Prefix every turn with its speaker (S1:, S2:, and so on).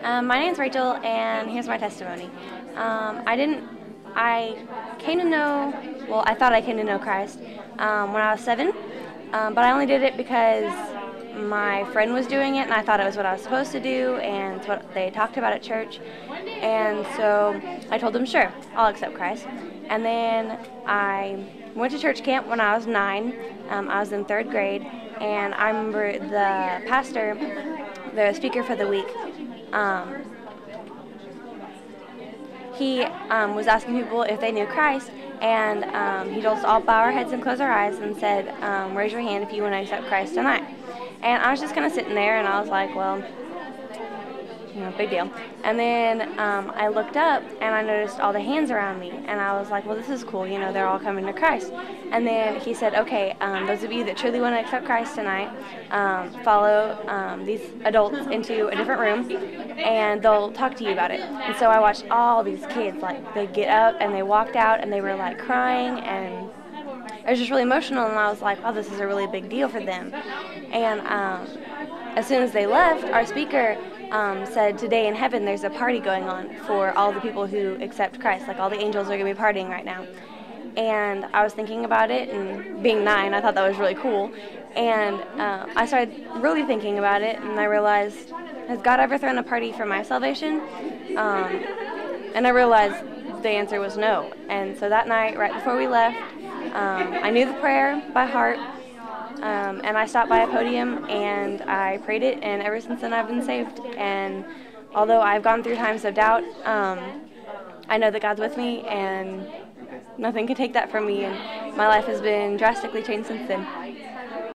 S1: My name's Rachel, and here's my testimony. I came to know, well, I thought I came to know Christ when I was 7, but I only did it because my friend was doing it, and I thought it was what I was supposed to do, and it's what they talked about at church. And so I told them, sure, I'll accept Christ. And then I went to church camp when I was 9. I was in 3rd grade, and I remember the pastor, the speaker for the week, he was asking people if they knew Christ, and he told us all to bow our heads and close our eyes and said, raise your hand if you want to accept Christ tonight. And I was just kind of sitting there, and I was like, well, big deal. And then I looked up, and I noticed all the hands around me, and I was like, well, this is cool, they're all coming to Christ. And then he said, okay, those of you that truly want to accept Christ tonight, follow these adults into a different room, and they'll talk to you about it. And so I watched all these kids, they get up, and they walked out, and they were, crying, and it was just really emotional, and I was like, wow, this is a really big deal for them. And as soon as they left, our speaker said, today in heaven there's a party going on for all the people who accept Christ. All the angels are going to be partying right now. And I was thinking about it, and being 9, I thought that was really cool. And I started really thinking about it, and I realized, has God ever thrown a party for my salvation? And I realized the answer was no. And so that night, right before we left, I knew the prayer by heart. And I stopped by a podium and I prayed it, and ever since then I've been saved. And although I've gone through times of doubt, I know that God's with me, and nothing can take that from me, and my life has been drastically changed since then.